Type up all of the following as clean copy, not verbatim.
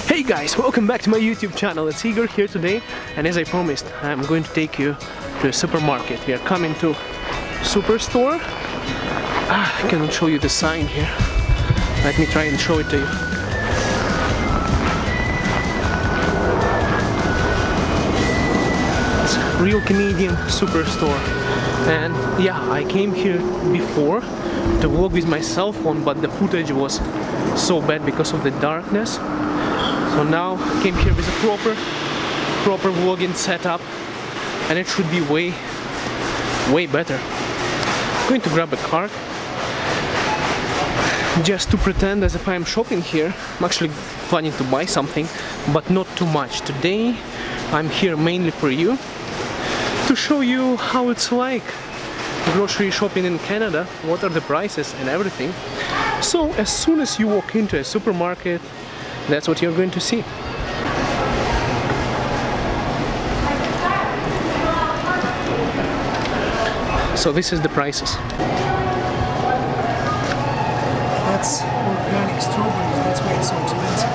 Hey guys, welcome back to my YouTube channel. It's Igor here today, and as I promised, I'm going to take you to a supermarket. We are coming to Superstore. I cannot show you the sign here. Let me try and show it to you. It's a real Canadian Superstore. And yeah, I came here before to vlog with my cell phone, but the footage was so bad because of the darkness. So now I came here with a proper vlogging setup, and it should be way better. I'm going to grab a card just to pretend as if I'm shopping here. I'm actually planning to buy something, but not too much. Today I'm here mainly for you, to show you how it's like grocery shopping in Canada, what are the prices and everything. So as soon as you walk into a supermarket, that's what you're going to see. So this is the prices. That's organic strawberries, that's why it's so expensive.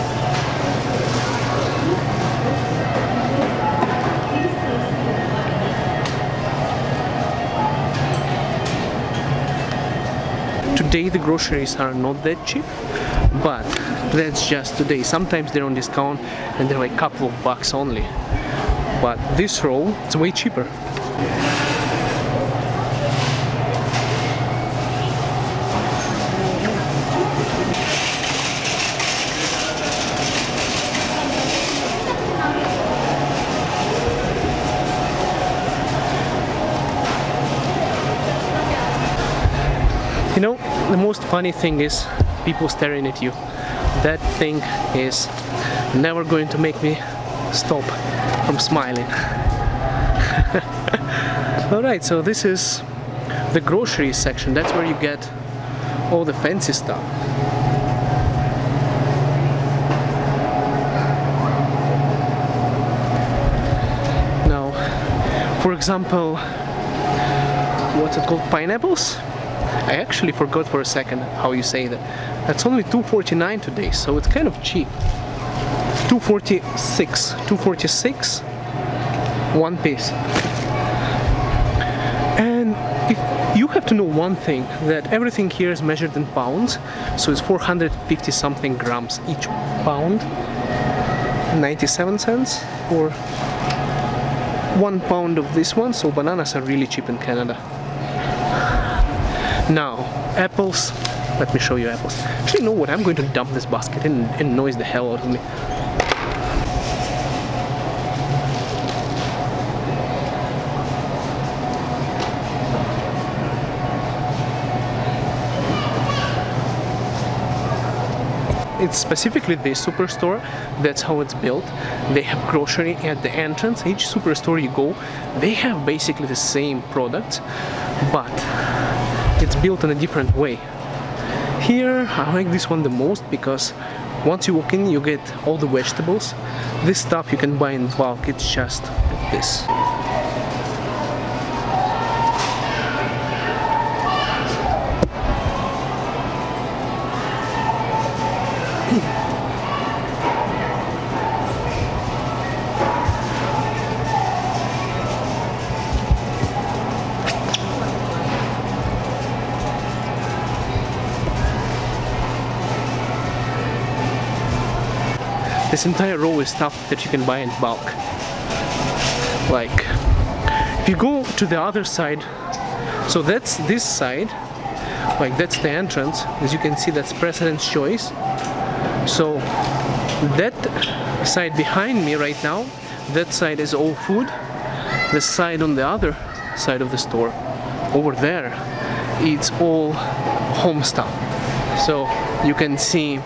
Today the groceries are not that cheap, but that's just today. Sometimes they're on discount and they're like a couple of bucks only. But this roll, it's way cheaper. You know, the most funny thing is people staring at you. That thing is never going to make me stop from smiling. Alright, so this is the groceries section. That's where you get all the fancy stuff. Now, for example, what's it called? Pineapples? I actually forgot for a second how you say that. That's only $2.49 today, so it's kind of cheap. $2.46, one piece. And if you have to know one thing, that everything here is measured in pounds, so it's 450 something grams each pound, 97 cents for 1 pound of this one. So bananas are really cheap in Canada. Now, apples. Let me show you apples. Actually, you know what? I'm going to dump this basket and annoys the hell out of me. It's specifically this superstore. That's how it's built. They have grocery at the entrance. Each superstore you go, they have basically the same products, but it's built in a different way. Here I like this one the most because once you walk in you get all the vegetables. This stuff you can buy in bulk, it's just like this. This entire row is stuff that you can buy in bulk. Like, if you go to the other side, so that's this side, like that's the entrance. As you can see, that's President's Choice. So that side behind me right now, that side is all food. The side on the other side of the store, over there, it's all home stuff. So you can see.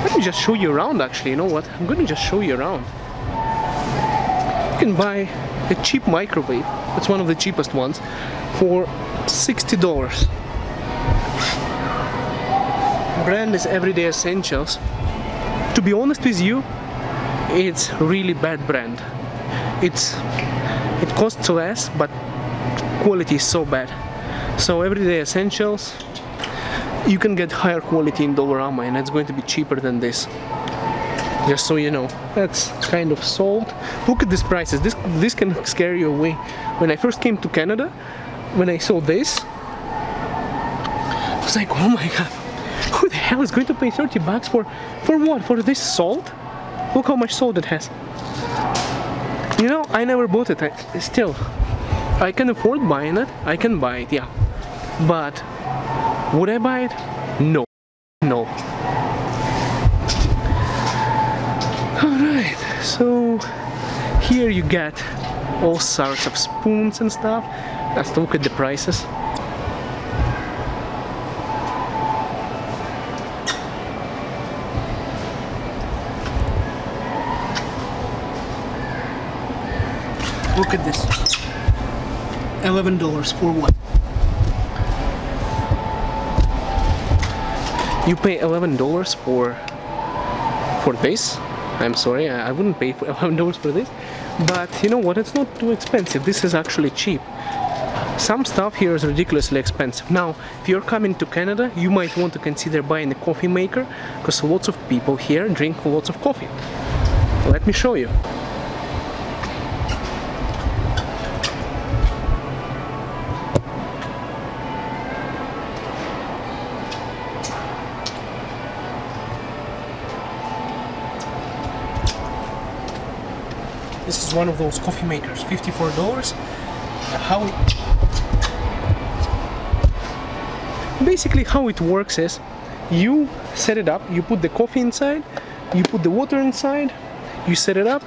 Let me just show you around actually, you know what? I'm going to just show you around. You can buy a cheap microwave, it's one of the cheapest ones, for $60. Brand is Everyday Essentials. To be honest with you, it's really bad brand. It costs less, but quality is so bad. So Everyday Essentials, you can get higher quality in Dollarama, and it's going to be cheaper than this. Just so you know, that's kind of salt. Look at these prices. This can scare you away. When I first came to Canada, when I saw this, I was like, oh my god, who the hell is going to pay 30 bucks for what? For this salt? Look how much salt it has. You know, I never bought it. Still, I can afford buying it. I can buy it, yeah. But would I buy it? No. No. Alright, so here you get all sorts of spoons and stuff. Let's look at the prices. Look at this. $11 for what? You pay $11 for this? I'm sorry, I wouldn't pay for $11 for this. But you know what? It's not too expensive. This is actually cheap. Some stuff here is ridiculously expensive. Now, if you're coming to Canada, you might want to consider buying a coffee maker, because lots of people here drink lots of coffee. Let me show you. This is one of those coffee makers, $54. Basically how it works is, you set it up, you put the coffee inside, you put the water inside, you set it up,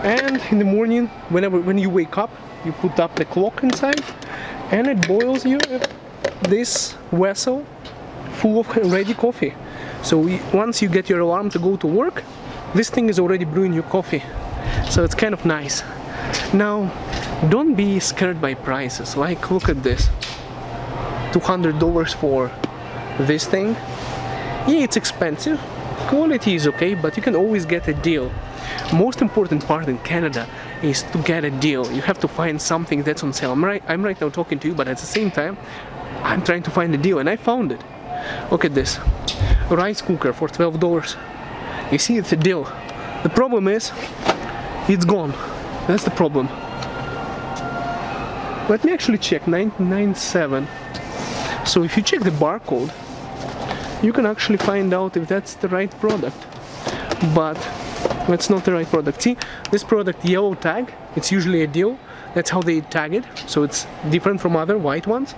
and in the morning, when you wake up, you put up the clock inside, and it boils you this vessel full of ready coffee. So once you get your alarm to go to work, this thing is already brewing your coffee. So it's kind of nice. Now, don't be scared by prices. Like, look at this. $200 for this thing. Yeah, it's expensive. Quality is okay, but you can always get a deal. Most important part in Canada is to get a deal. You have to find something that's on sale. I'm right now talking to you, but at the same time, I'm trying to find a deal, and I found it. Look at this. Rice cooker for $12. You see, it's a deal. The problem is, it's gone. That's the problem. Let me actually check. 997. So if you check the barcode, you can actually find out if that's the right product. But it's not the right product. See, this product yellow tag, it's usually a deal. That's how they tag it. So it's different from other white ones.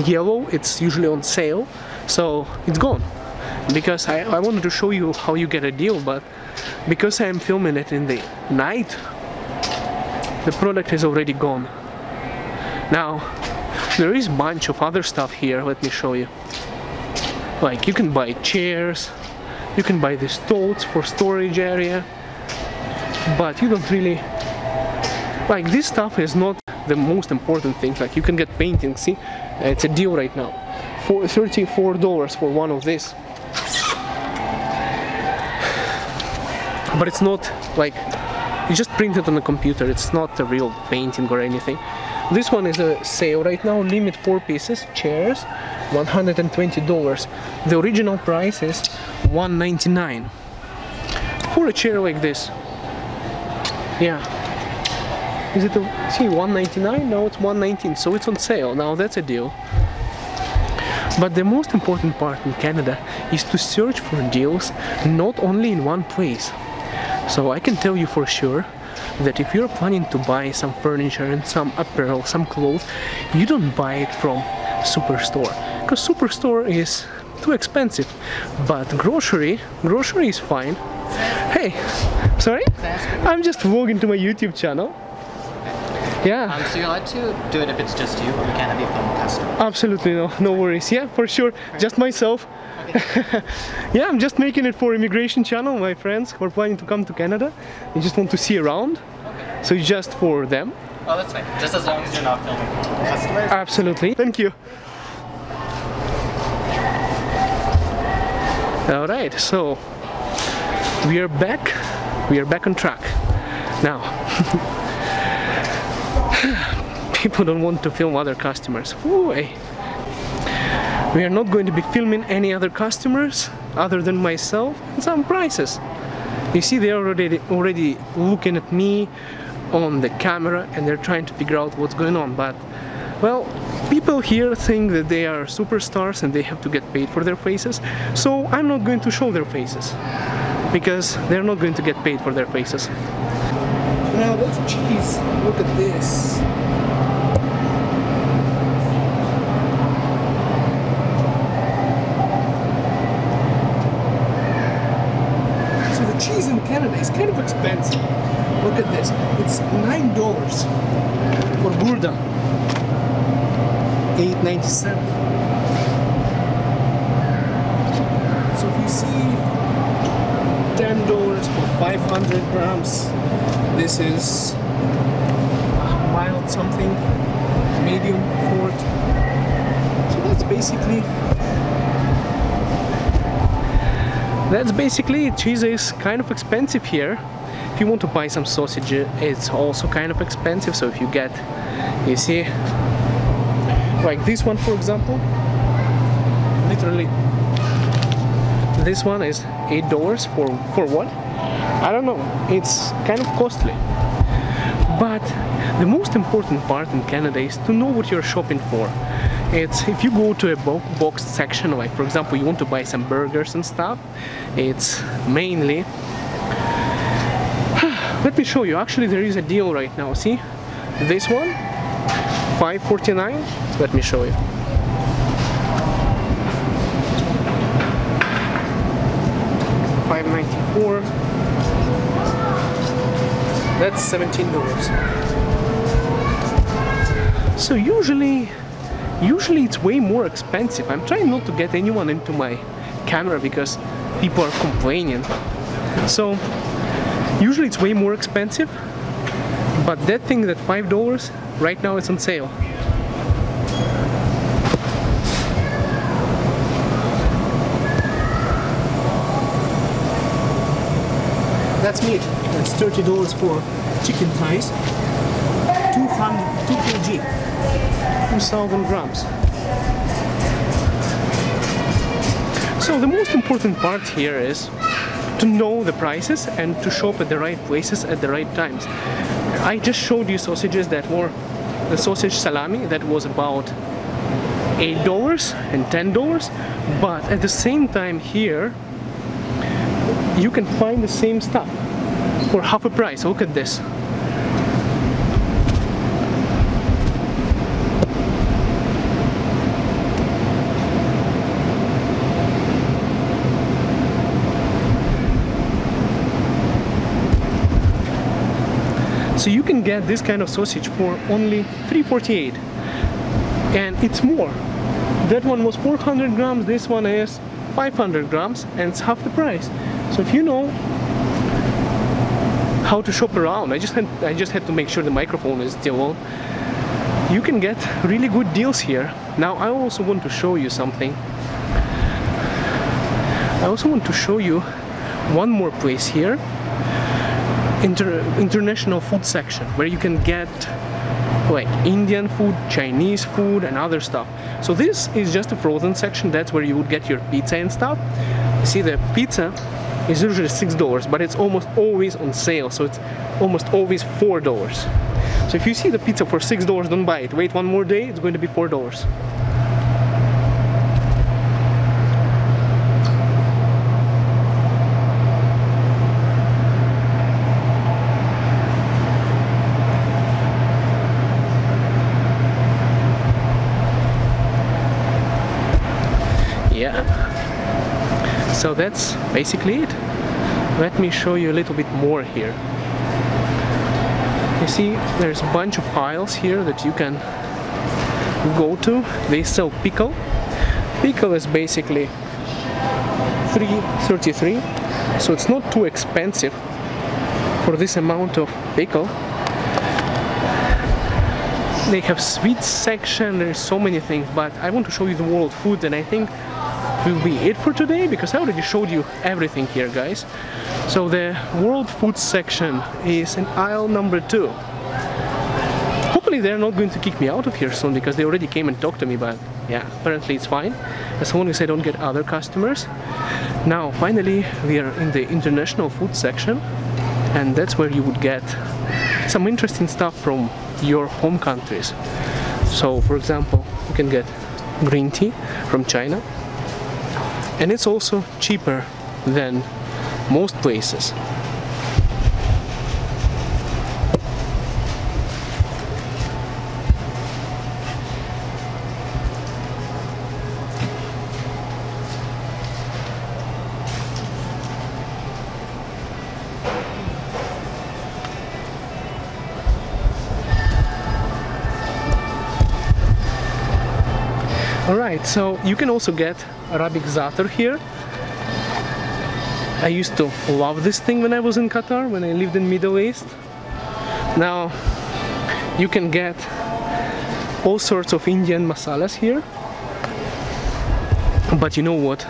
Yellow, it's usually on sale. So it's gone. Because I wanted to show you how you get a deal, but because I'm filming it in the night, the product is already gone. Now, there is a bunch of other stuff here. Let me show you. Like, you can buy chairs, you can buy these totes for storage area, but you don't really... Like, this stuff is not the most important thing. Like, you can get painting, see? It's a deal right now. For $34 for one of these. But it's not like, you just print it on the computer, it's not a real painting or anything. This one is a sale right now, limit 4 pieces, chairs, $120. The original price is $199 for a chair like this. Yeah. Is it see, $199? No, it's $119, so it's on sale. Now that's a deal. But the most important part in Canada is to search for deals not only in one place. So I can tell you for sure that if you're planning to buy some furniture and some apparel, some clothes, you don't buy it from Superstore, because Superstore is too expensive. But grocery is fine. Hey, sorry? I'm just vlogging to my YouTube channel. Yeah. So you're allowed to do it if it's just you, but we can't have you film customers. Absolutely, no worries. Yeah, for sure. Right. Just myself. Okay. Yeah, I'm just making it for immigration channel. My friends who are planning to come to Canada, they just want to see around. Okay. So it's just for them. Oh, that's fine. Just as long as you're not filming customers. Absolutely. Thank you. All right, so we are back. We are back on track now. People don't want to film other customers. Ooh, hey. We are not going to be filming any other customers other than myself and some prices. You see, they're already looking at me on the camera and they're trying to figure out what's going on. But well, people here think that they are superstars and they have to get paid for their faces, so I'm not going to show their faces because they're not going to get paid for their faces. Now that's cheese. Look at this. So the cheese in Canada is kind of expensive. Look at this. It's $9 for Burda. $8.97. So if you see $10 for 500 grams, this is mild something, medium fort. So that's basically it. Cheese is kind of expensive here. If you want to buy some sausage, it's also kind of expensive. So if you get, you see, like this one for example, literally this one is $8 for what? I don't know, it's kind of costly. But the most important part in Canada is to know what you're shopping for. It's if you go to a boxed section, like for example you want to buy some burgers and stuff, it's mainly let me show you. Actually there is a deal right now. See this one, $5.49. Let me show you. $5.94. That's $17. So usually it's way more expensive. I'm trying not to get anyone into my camera because people are complaining. So usually it's way more expensive, but that thing that $5 right now is on sale. That's meat. That's $30 for chicken thighs. 2 kg. 2,000 grams. So the most important part here is to know the prices and to shop at the right places at the right times. I just showed you sausages that were the sausage salami that was about $8 and $10, but at the same time here you can find the same stuff for half a price. Look at this. So you can get this kind of sausage for only $3.48, and it's more. That one was 400 grams, this one is 500 grams, and it's half the price. So if you know how to shop around, I just had to make sure the microphone is still on. You can get really good deals here. Now I also want to show you something. I also want to show you one more place here. International food section where you can get like Indian food, Chinese food and other stuff. So this is just a frozen section. That's where you would get your pizza and stuff. You see, the pizza is usually $6, but it's almost always on sale, so it's almost always $4. So if you see the pizza for $6, don't buy it. Wait one more day, it's going to be $4. Yeah, so that's basically it. Let me show you a little bit more here. You see, there's a bunch of aisles here that you can go to. They sell pickle. Pickle is basically $3.33, so it's not too expensive for this amount of pickle. They have sweets section, there's so many things, but I want to show you the world food, and I think will be it for today because I already showed you everything here, guys. So the world food section is in aisle number 2. Hopefully they're not going to kick me out of here soon because they already came and talked to me, but yeah, apparently it's fine as long as I don't get other customers. Now finally we are in the international food section, and that's where you would get some interesting stuff from your home countries. So for example, you can get green tea from China, and it's also cheaper than most places. Alright, so you can also get Arabic za'atar here. I used to love this thing when I was in Qatar, when I lived in Middle East. Now you can get all sorts of Indian masalas here. But you know what?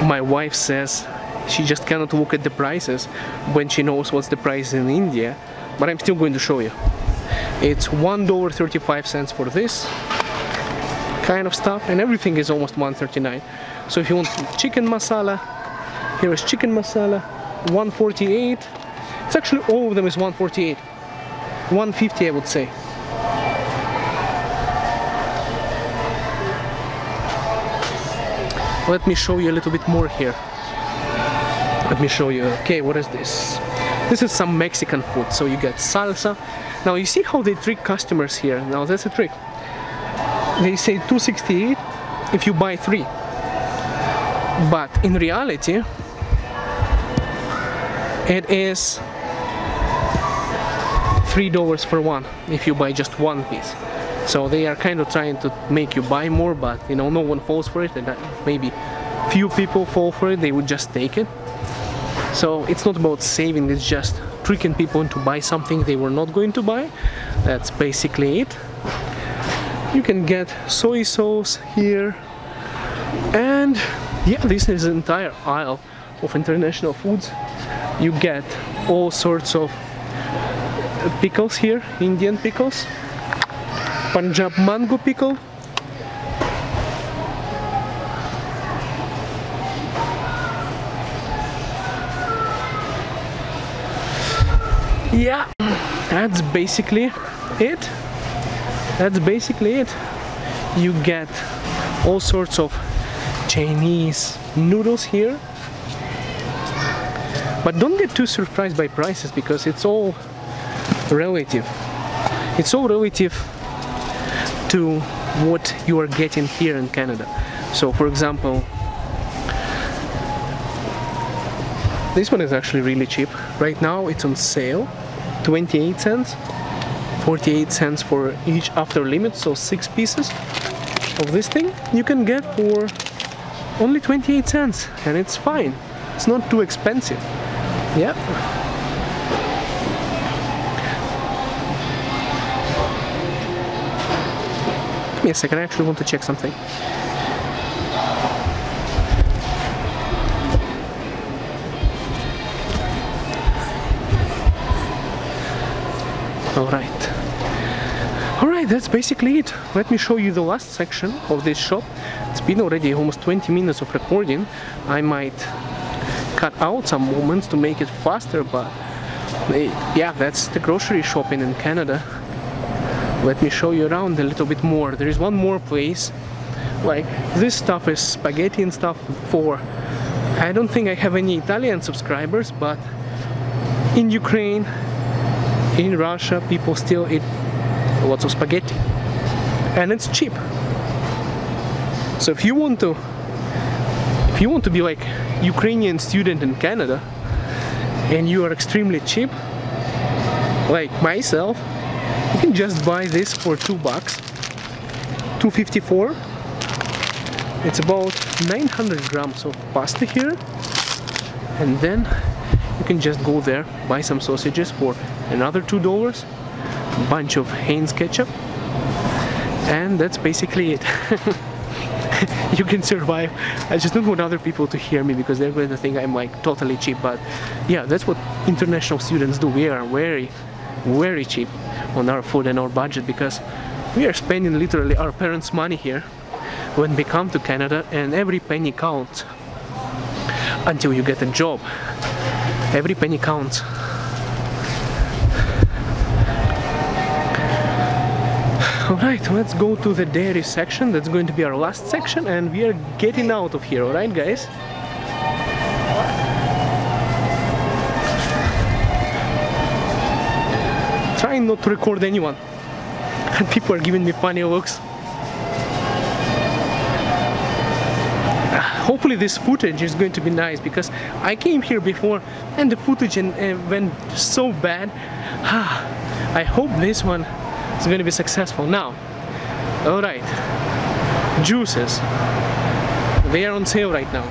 My wife says she just cannot look at the prices when she knows what's the price in India. But I'm still going to show you. It's $1.35 for this kind of stuff, and everything is almost $1.39. So if you want chicken masala, here is chicken masala, $1.48. It's actually all of them is $1.48, $1.50 I would say. Let me show you a little bit more here. Let me show you. Okay, what is this? This is some Mexican food. So you get salsa. Now you see how they trick customers here. Now that's a trick. They say $2.68 if you buy 3, but in reality it is $3 for one if you buy just one piece. So they are kind of trying to make you buy more, but you know, no one falls for it, and maybe few people fall for it. They would just take it. So it's not about saving, it's just tricking people into buy something they were not going to buy. That's basically it. You can get soy sauce here, and yeah, this is an entire aisle of international foods. You get all sorts of pickles here, Indian pickles, Punjab mango pickle, yeah, that's basically it. That's basically it. You get all sorts of Chinese noodles here. But don't get too surprised by prices, because it's all relative. It's all relative to what you are getting here in Canada. So for example, this one is actually really cheap. Right now it's on sale, 28 cents. 48 cents for each after limit, so 6 pieces of this thing you can get for only 28 cents, and it's fine. It's not too expensive. Yeah. Give me a second, I actually want to check something. Alright, that's basically it. Let me show you the last section of this shop. It's been already almost 20 minutes of recording. I might cut out some moments to make it faster, but yeah, that's the grocery shopping in Canada. Let me show you around a little bit more. There is one more place. Like, this stuff is spaghetti and stuff for... I don't think I have any Italian subscribers, but in Ukraine, in Russia, people still eat lots of spaghetti, and it's cheap. So if you want to be like Ukrainian student in Canada and you are extremely cheap, like myself, you can just buy this for $2, $2.54. It's about 900 grams of pasta here, and then you can just go there, buy some sausages for another $2, a bunch of Heinz ketchup, and that's basically it. You can survive. I just don't want other people to hear me, because they're going to think I'm like totally cheap, but yeah, that's what international students do. We are very, very cheap on our food and our budget, because we are spending literally our parents' money here when we come to Canada, and every penny counts. until you get a job. Every penny counts. Alright, let's go to the dairy section. That's going to be our last section, and we are getting out of here, alright guys? Trying not to record anyone, and people are giving me funny looks. Hopefully this footage is going to be nice, because I came here before and the footage went so bad. I hope this one is going to be successful. Now, alright, juices, they are on sale right now.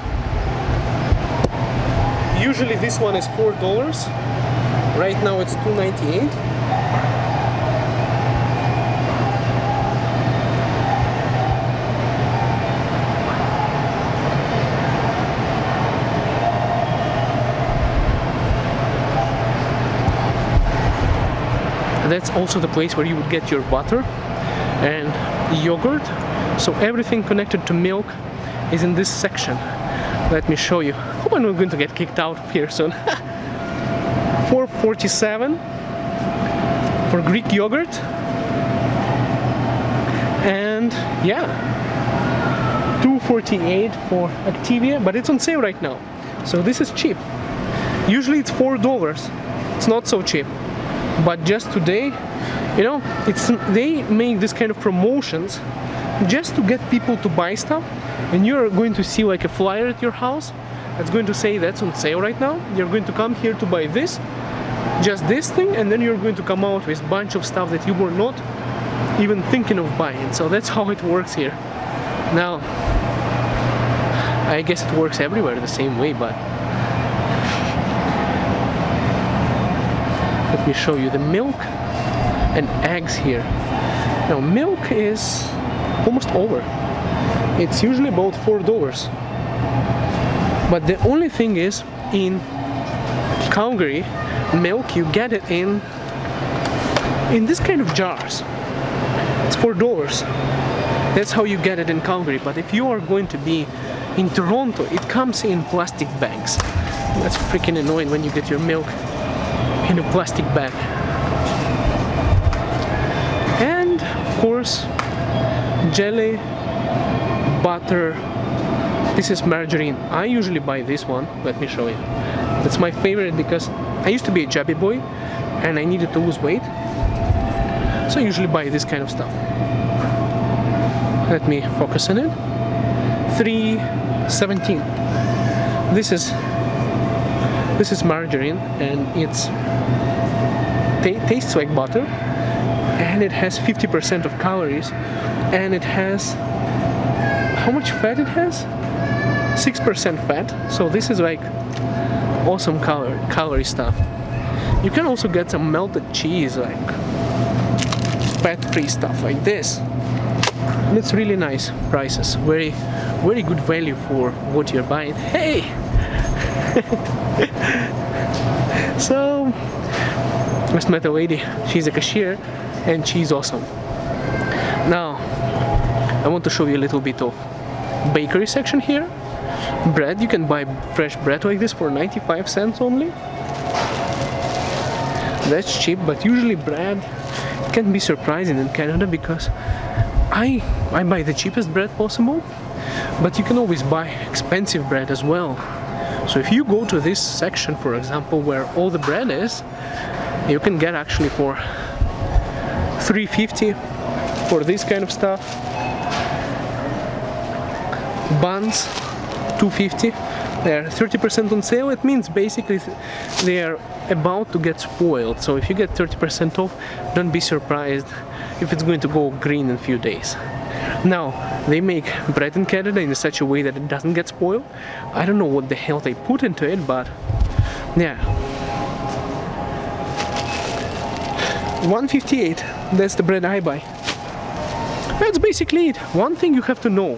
Usually this one is $4, right now it's $2.98. That's also the place where you would get your butter and yogurt. So everything connected to milk is in this section. Let me show you. Hope I'm not going to get kicked out of here soon. $4.47 for Greek yogurt. And yeah, $2.48 for Activia, but it's on sale right now. So this is cheap. Usually it's $4. It's not so cheap. But just today, you know, they make this kind of promotions just to get people to buy stuff. And you're going to see like a flyer at your house that's going to say that's on sale right now. You're going to come here to buy this, just this thing, and then you're going to come out with a bunch of stuff that you were not even thinking of buying. So that's how it works here. Now, I guess it works everywhere the same way, but let me show you the milk and eggs here. Now milk is almost over. It's usually about $4. But the only thing is, in Calgary, milk you get it in this kind of jars. It's $4. That's how you get it in Calgary. But if you are going to be in Toronto, it comes in plastic bags. That's freaking annoying when you get your milk in a plastic bag. And of course, jelly, butter. This is margarine. I usually buy this one. Let me show you. That's my favorite because I used to be a chubby boy and I needed to lose weight, so I usually buy this kind of stuff. Let me focus on it. $3.17. This is margarine, and it's tastes like butter, and it has 50% of calories, and it has, how much fat it has? 6% fat. So this is like awesome calorie stuff. You can also get some melted cheese, like fat-free stuff like this. And it's really nice prices. Very good value for what you're buying. Hey! So, I just met a lady. She's a cashier and she's awesome. Now, I want to show you a little bit of bakery section here. Bread, you can buy fresh bread like this for 95 cents only. That's cheap, but usually bread can be surprising in Canada because I buy the cheapest bread possible, but you can always buy expensive bread as well. So if you go to this section, for example, where all the bread is, you can get actually for $3.50 for this kind of stuff. Buns, $2.50. They're 30% on sale. It means basically they are about to get spoiled. So if you get 30% off, don't be surprised if it's going to go green in a few days. Now, they make bread in Canada in such a way that it doesn't get spoiled. I don't know what the hell they put into it, but yeah. $1.58, that's the bread I buy. That's basically it. One thing you have to know.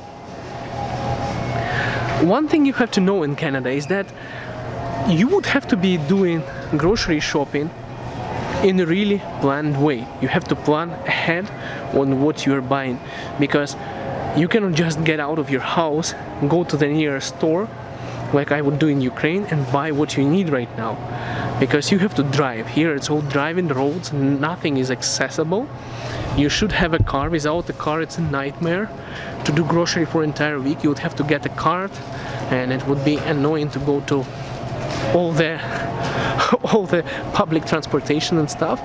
One thing you have to know in Canada is that you would have to be doing grocery shopping in a really planned way. You have to plan ahead on what you're buying, because you cannot just get out of your house, go to the nearest store, like I would do in Ukraine, and buy what you need right now, because you have to drive. Here it's all driving roads, nothing is accessible. You should have a car. Without a car it's a nightmare to do grocery for an entire week. You would have to get a cart, and it would be annoying to go to all the public transportation and stuff.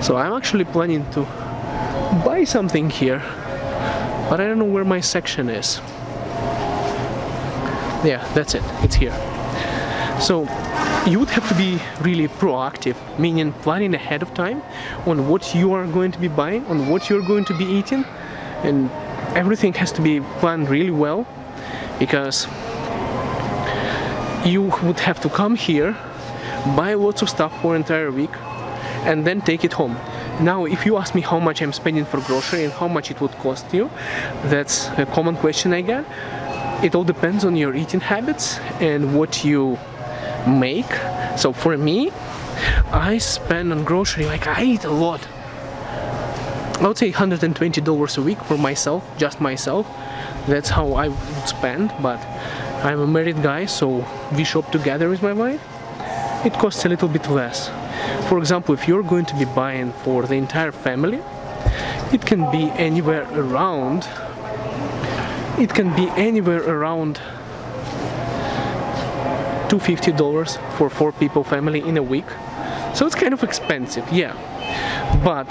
So I'm actually planning to buy something here, but I don't know where my section is. Yeah, that's it, it's here. So you would have to be really proactive, meaning planning ahead of time on what you are going to be buying, on what you're going to be eating, and everything has to be planned really well, because you would have to come here, buy lots of stuff for an entire week, and then take it home. Now, if you ask me how much I'm spending for grocery and how much it would cost you, that's a common question I get. It all depends on your eating habits and what you make. So for me, I spend on grocery, like I eat a lot. I would say $120 a week for myself, just myself. That's how I would spend, but I'm a married guy, so we shop together with my wife. It costs a little bit less. For example, if you're going to be buying for the entire family, it can be anywhere around $250 for 4 people family in a week. So it's kind of expensive, yeah. But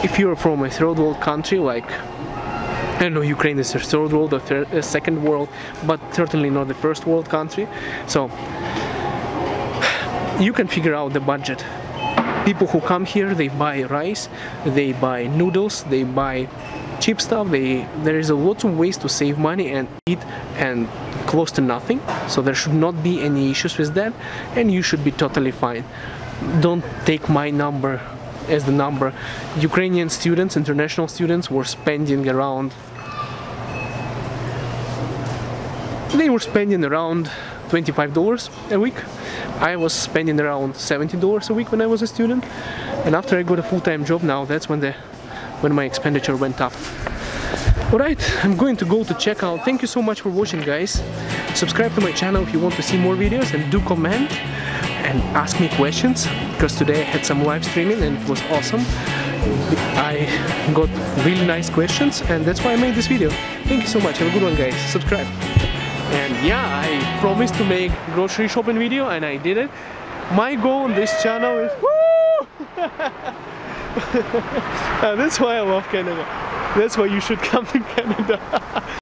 if you're from a third world country, like, I don't know, Ukraine is a third world or second world, but certainly not the first world country. So you can figure out the budget. People who come here, they buy rice, they buy noodles, they buy cheap stuff. There is a lot of ways to save money and eat and close to nothing. So there should not be any issues with that, and you should be totally fine. Don't take my number as the number. Ukrainian students, international students, were spending around $25 a week. I was spending around $70 a week when I was a student, and after I got a full-time job, now that's when my expenditure went up. Alright, I'm going to go to checkout. Thank you so much for watching, guys. Subscribe to my channel if you want to see more videos, and do comment and ask me questions, because today I had some live streaming and it was awesome. I got really nice questions, and that's why I made this video. Thank you so much. Have a good one, guys. Subscribe. And yeah, I promised to make grocery shopping video, and I did it. My goal on this channel is woo! That's why I love Canada. That's why you should come to Canada.